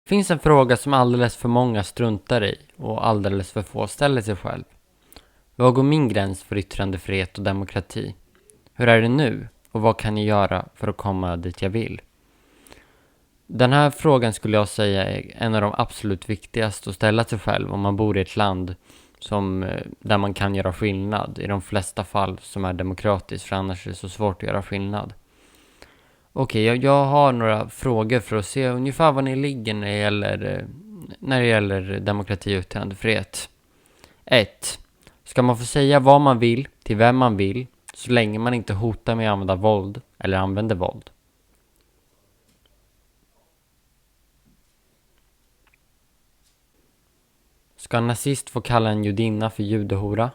Det finns en fråga som alldeles för många struntar i och alldeles för få ställer sig själv. Vad går min gräns för yttrandefrihet och demokrati? Hur är det nu? Och vad kan jag göra för att komma dit jag vill? Den här frågan skulle jag säga är en av de absolut viktigaste att ställa sig själv om man bor i ett land där man kan göra skillnad. I de flesta fall som är demokratiskt, för annars är det så svårt att göra skillnad. Okej, jag har några frågor för att se ungefär var ni ligger när det gäller demokrati och yttrandefrihet. 1. Ska man få säga vad man vill till vem man vill så länge man inte hotar med att använda våld eller använder våld? Ska en nazist få kalla en judinna för judehora?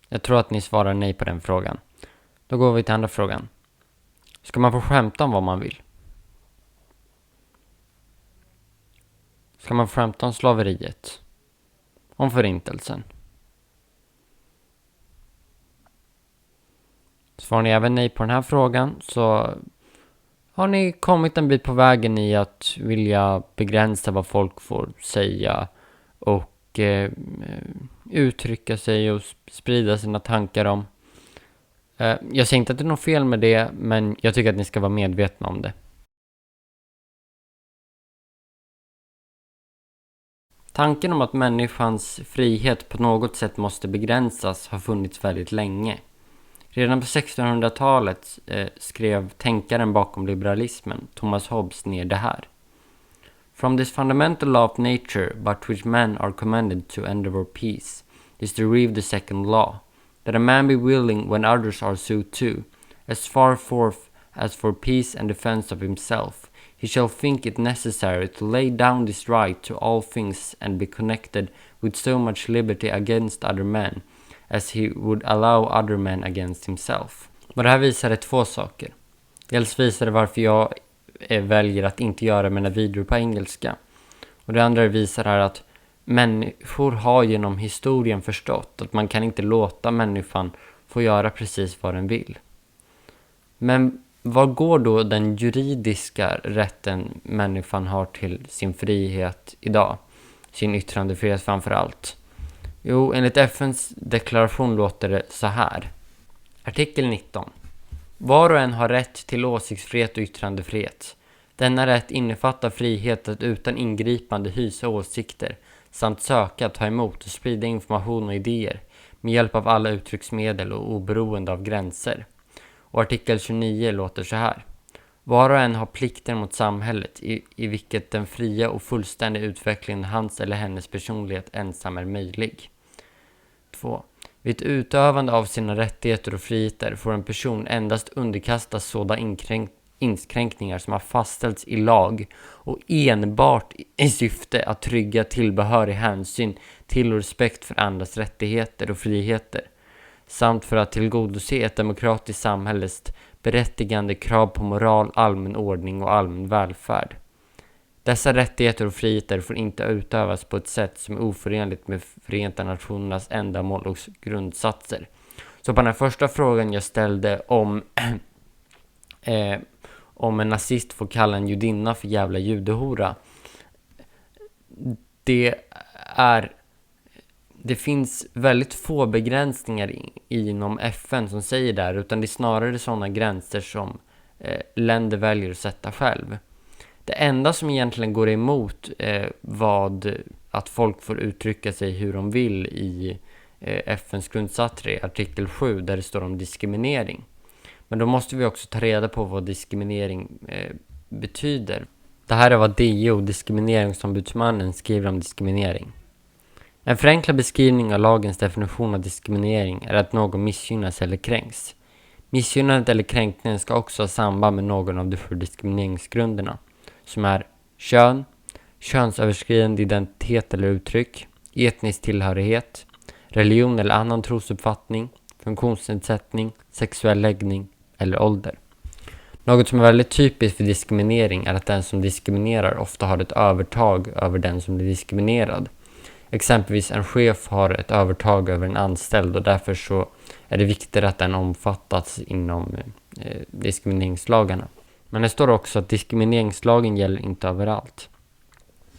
Jag tror att ni svarar nej på den frågan. Då går vi till andra frågan. Ska man få skämta om vad man vill? Ska man få skämta om slaveriet? Om förintelsen? Svarar ni även nej på den här frågan så har ni kommit en bit på vägen i att vilja begränsa vad folk får säga och uttrycka sig och sprida sina tankar om. Jag säger inte att det är något fel med det, men jag tycker att ni ska vara medvetna om det. Tanken om att människans frihet på något sätt måste begränsas har funnits väldigt länge. Redan på 1600-talet skrev tänkaren bakom liberalismen, Thomas Hobbes, ner det här. From this fundamental law of nature, but which men are commanded to endeavor peace, is derived the second law, that a man be willing when others are so too, as far forth as for peace and defense of himself, he shall think it necessary to lay down this right to all things and be connected with so much liberty against other men, as he would allow other men against himself. Och det här visar det två saker. Dels visar det varför jag väljer att inte göra mina videor på engelska. Och det andra visar här att människor har genom historien förstått att man kan inte låta människan få göra precis vad den vill. Men var går då den juridiska rätten människan har till sin frihet idag? Sin yttrandefrihet framför allt. Jo, enligt FNs deklaration låter det så här. Artikel 19. Var och en har rätt till åsiktsfrihet och yttrandefrihet. Denna rätt innefattar frihet att utan ingripande hysa åsikter samt söka, ta emot och sprida information och idéer med hjälp av alla uttrycksmedel och oberoende av gränser. Och artikel 29 låter så här. Var och en har plikter mot samhället i vilket den fria och fullständiga utvecklingen av hans eller hennes personlighet ensam är möjlig. 2. Vid utövande av sina rättigheter och friheter får en person endast underkastas sådana inskränkningar som har fastställts i lag och enbart i syfte att trygga tillbehörig hänsyn till och respekt för andras rättigheter och friheter samt för att tillgodose ett demokratiskt samhälles berättigande krav på moral, allmän ordning och allmän välfärd. Dessa rättigheter och friheter får inte utövas på ett sätt som är oförenligt med Förenta Nationernas ändamål och grundsatser. Så på den första frågan jag ställde om en nazist får kalla en judinna för jävla judehora. Det finns väldigt få begränsningar inom FN som säger där, utan det är snarare sådana gränser som länder väljer att sätta själv. Det enda som egentligen går emot att folk får uttrycka sig hur de vill i FNs grundsatser är artikel 7 där det står om diskriminering. Men då måste vi också ta reda på vad diskriminering betyder. Det här är vad DO, diskrimineringsombudsmannen, skriver om diskriminering. En förenklad beskrivning av lagens definition av diskriminering är att någon missgynnas eller kränks. Missgynnandet eller kränkningen ska också ha samband med någon av de 7 diskrimineringsgrunderna, som är kön, könsöverskridande identitet eller uttryck, etnisk tillhörighet, religion eller annan trosuppfattning, funktionsnedsättning, sexuell läggning eller ålder. Något som är väldigt typiskt för diskriminering är att den som diskriminerar ofta har ett övertag över den som blir diskriminerad. Exempelvis en chef har ett övertag över en anställd och därför så är det viktigt att den omfattas inom diskrimineringslagarna. Men det står också att diskrimineringslagen gäller inte överallt.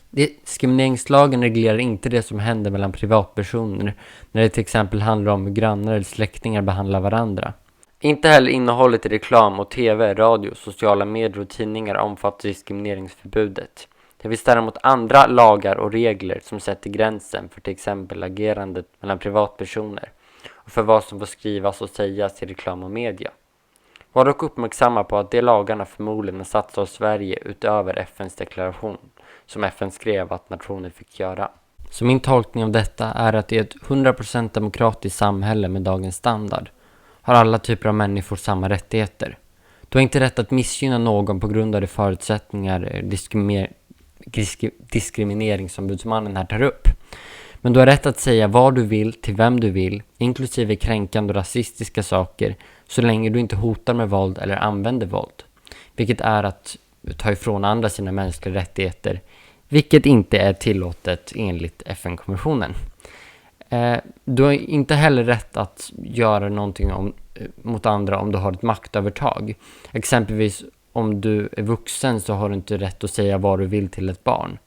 Diskrimineringslagen reglerar inte det som händer mellan privatpersoner när det till exempel handlar om hur grannar eller släktingar behandlar varandra. Inte heller innehållet i reklam och tv, radio, sociala medier och tidningar omfattar diskrimineringsförbudet. Det finns däremot andra lagar och regler som sätter gränsen för till exempel agerandet mellan privatpersoner och för vad som får skrivas och sägas i reklam och media. Var dock uppmärksamma på att de lagarna förmodligen har satts av Sverige utöver FNs deklaration som FN skrev att nationer fick göra. Så min tolkning av detta är att i ett 100% demokratiskt samhälle med dagens standard har alla typer av människor samma rättigheter. Du har inte rätt att missgynna någon på grund av de förutsättningar diskrimineringsombudsmannen här tar upp. Men du har rätt att säga vad du vill till vem du vill, inklusive kränkande och rasistiska saker, så länge du inte hotar med våld eller använder våld. Vilket är att ta ifrån andra sina mänskliga rättigheter, vilket inte är tillåtet enligt FN-konventionen. Du har inte heller rätt att göra någonting mot andra om du har ett maktövertag. Exempelvis om du är vuxen så har du inte rätt att säga vad du vill till ett barn.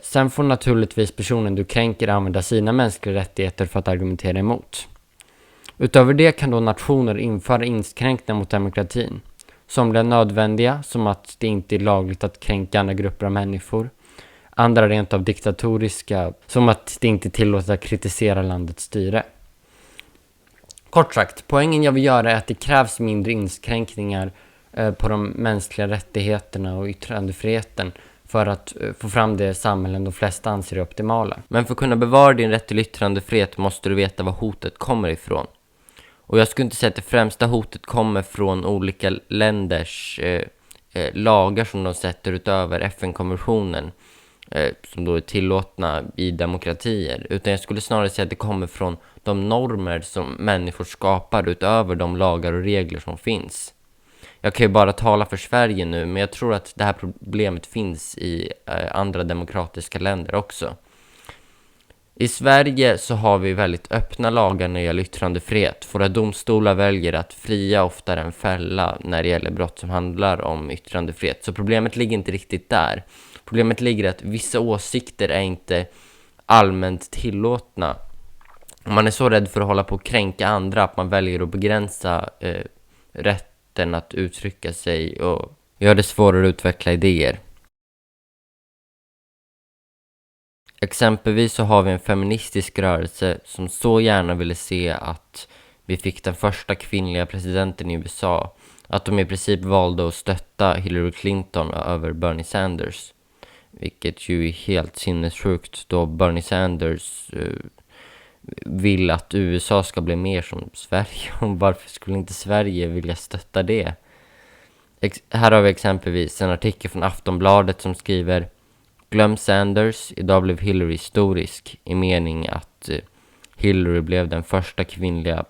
Sen får naturligtvis personen du kränker använda sina mänskliga rättigheter för att argumentera emot. Utöver det kan då nationer införa inskränkningar mot demokratin. Somliga är nödvändiga, som att det inte är lagligt att kränka andra grupper av människor. Andra rent av diktatoriska, som att det inte är tillåtet att kritisera landets styre. Kort sagt, poängen jag vill göra är att det krävs mindre inskränkningar på de mänskliga rättigheterna och yttrandefriheten för att få fram det samhällen de flesta anser är optimala. Men för att kunna bevara din rätt till yttrandefrihet måste du veta var hotet kommer ifrån. Och jag skulle inte säga att det främsta hotet kommer från olika länders lagar som de sätter utöver FN-konventionen som då är tillåtna i demokratier. Utan jag skulle snarare säga att det kommer från de normer som människor skapar utöver de lagar och regler som finns. Jag kan ju bara tala för Sverige nu, men jag tror att det här problemet finns i andra demokratiska länder också. I Sverige så har vi väldigt öppna lagar när det gäller yttrandefrihet. Våra domstolar väljer att fria oftare än fälla när det gäller brott som handlar om yttrandefrihet. Så problemet ligger inte riktigt där. Problemet ligger i att vissa åsikter är inte allmänt tillåtna. Man är så rädd för att hålla på att kränka andra att man väljer att begränsa rätten att uttrycka sig och göra det svårare att utveckla idéer. Exempelvis så har vi en feministisk rörelse som så gärna ville se att vi fick den första kvinnliga presidenten i USA. Att de i princip valde att stötta Hillary Clinton över Bernie Sanders. Vilket ju är helt sinnessjukt då Bernie Sanders vill att USA ska bli mer som Sverige. Och varför skulle inte Sverige vilja stötta det? Här har vi exempelvis en artikel från Aftonbladet som skriver: Glöm Sanders, idag blev Hillary historisk i mening att Hillary blev den första kvinnliga,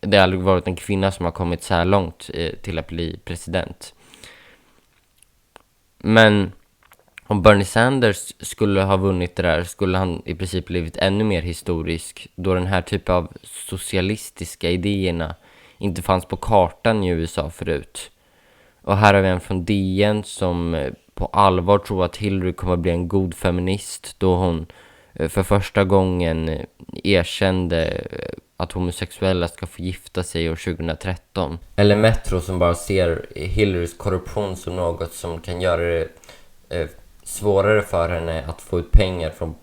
det har aldrig varit en kvinna som har kommit så här långt till att bli president. Men om Bernie Sanders skulle ha vunnit det där skulle han i princip blivit ännu mer historisk då den här typen av socialistiska idéerna inte fanns på kartan i USA förut. Och här har vi en från DN som på allvar tror att Hillary kommer att bli en god feminist då hon för första gången erkände att homosexuella ska få gifta sig år 2013. Eller Metro som bara ser Hillarys korruption som något som kan göra det svårare för henne att få ut pengar från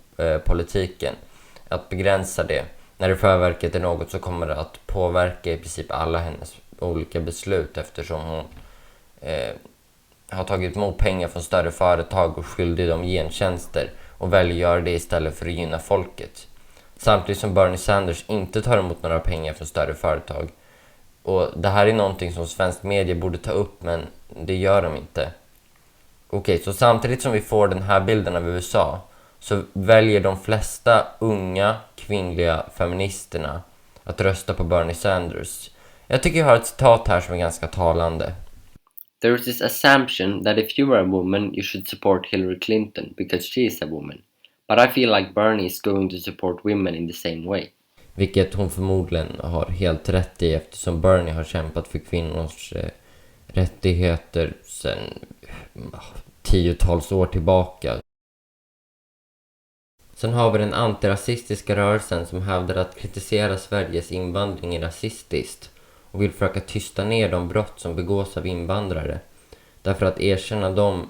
politiken. Att begränsa det. När det förverket är något så kommer det att påverka i princip alla hennes olika beslut eftersom hon har tagit emot pengar från större företag och skyldig dem gentjänster och väljer att göra det istället för att gynna folket. Samtidigt som Bernie Sanders inte tar emot några pengar från större företag. Och det här är någonting som svensk media borde ta upp, men det gör de inte. Okej, så samtidigt som vi får den här bilden av USA så väljer de flesta unga kvinnliga feministerna att rösta på Bernie Sanders. Jag tycker jag har ett citat här som är ganska talande. There is this assumption that if you are a woman you should support Hillary Clinton because she is a woman. But I feel like Bernie is going to support women in the same way. Vilket hon förmodligen har helt rätt i eftersom Bernie har kämpat för kvinnors rättigheter sedan tiotals år tillbaka. Sen har vi den antirasistiska rörelsen som hävdar att kritisera Sveriges invandring är rasistiskt och vill försöka tysta ner de brott som begås av invandrare. Därför att erkänna dem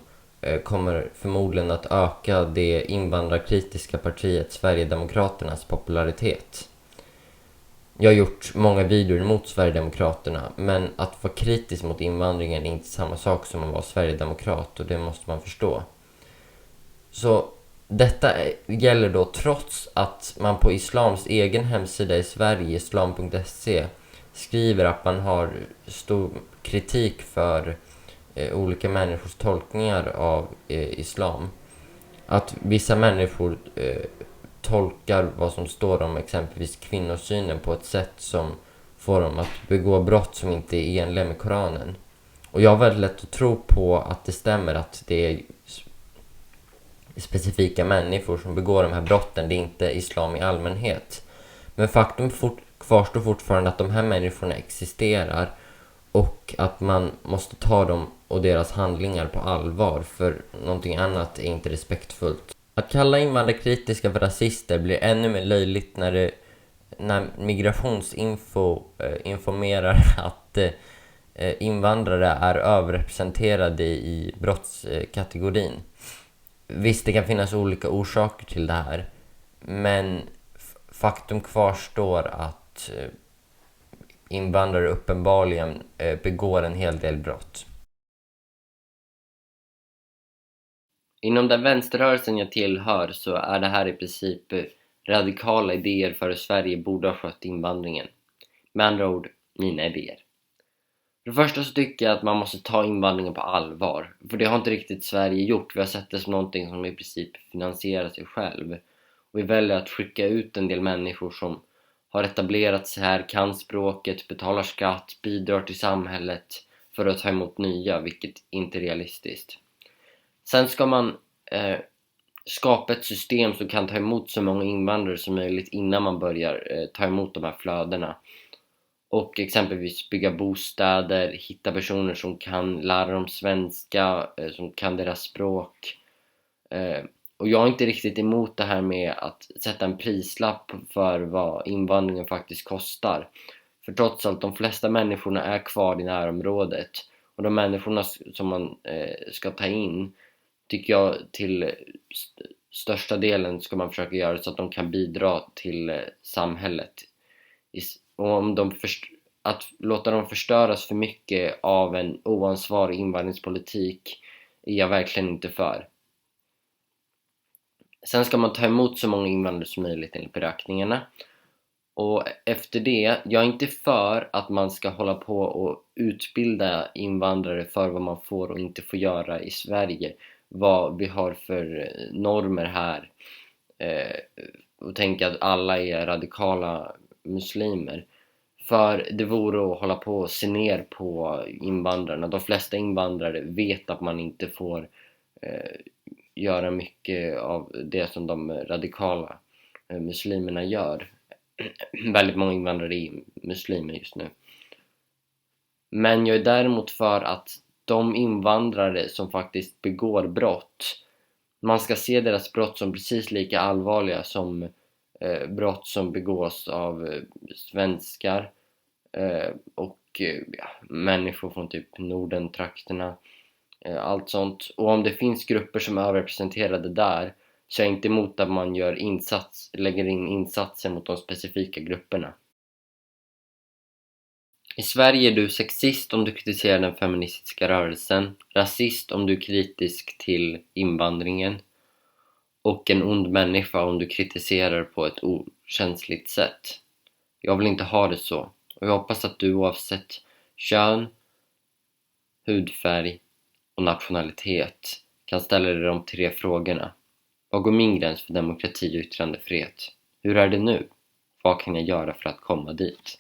kommer förmodligen att öka det invandrarkritiska partiet Sverigedemokraternas popularitet. Jag har gjort många videor mot Sverigedemokraterna, men att vara kritisk mot invandringen är inte samma sak som att vara Sverigedemokrat, och det måste man förstå. Så detta gäller då trots att man på islams egen hemsida i Sverige, islam.se, skriver att man har stor kritik för olika människors tolkningar av islam. Att vissa människor tolkar vad som står om exempelvis kvinnosynen på ett sätt som får dem att begå brott som inte är enliga med Koranen. Och jag har väldigt lätt att tro på att det stämmer, att det är specifika människor som begår de här brotten, det är inte islam i allmänhet. Men faktum kvarstår fortfarande att de här människorna existerar och att man måste ta dem och deras handlingar på allvar, för någonting annat är inte respektfullt. Att kalla invandrarkritiska för rasister blir ännu mer löjligt när Migrationsinfo informerar att invandrare är överrepresenterade i brottskategorin. Visst, det kan finnas olika orsaker till det här, men faktum kvarstår att invandrare uppenbarligen begår en hel del brott. Inom den vänsterrörelsen jag tillhör så är det här i princip radikala idéer för hur Sverige borde ha skött invandringen. Med andra ord, mina idéer. För det första så tycker jag att man måste ta invandringen på allvar. För det har inte riktigt Sverige gjort. Vi har sett det som någonting som i princip finansierar sig själv. Och vi väljer att skicka ut en del människor som har etablerat sig här, kan språket, betalar skatt, bidrar till samhället för att ta emot nya, vilket inte är realistiskt. Sen ska man skapa ett system som kan ta emot så många invandrare som möjligt innan man börjar ta emot de här flödena. Och exempelvis bygga bostäder, hitta personer som kan lära dem svenska, som kan deras språk. Och jag är inte riktigt emot det här med att sätta en prislapp för vad invandringen faktiskt kostar. För trots allt, de flesta människorna är kvar i närområdet. Och de människorna som man ska ta in, tycker jag till största delen ska man försöka göra så att de kan bidra till samhället. Och om att låta dem förstöras för mycket av en oansvarig invandringspolitik är jag verkligen inte för. Sen ska man ta emot så många invandrare som möjligt enligt beräkningarna. Och efter det, jag är inte för att man ska hålla på och utbilda invandrare för vad man får och inte får göra i Sverige. Vad vi har för normer här. Och tänka att alla är radikala muslimer. För det vore att hålla på och se ner på invandrarna. De flesta invandrare vet att man inte får göra mycket av det som de radikala muslimerna gör. Väldigt många invandrare är muslimer just nu. Men jag är däremot för att de invandrare som faktiskt begår brott, man ska se deras brott som precis lika allvarliga som brott som begås av svenskar och människor från typ Nordentrakterna, allt sånt. Och om det finns grupper som är överrepresenterade där, så är jag inte emot att man lägger in insatser mot de specifika grupperna. I Sverige är du sexist om du kritiserar den feministiska rörelsen, rasist om du är kritisk till invandringen och en ond människa om du kritiserar på ett okänsligt sätt. Jag vill inte ha det så, och jag hoppas att du oavsett kön, hudfärg och nationalitet kan ställa dig de 3 frågorna. Vad går min gräns för demokrati och yttrandefrihet? Hur är det nu? Vad kan jag göra för att komma dit?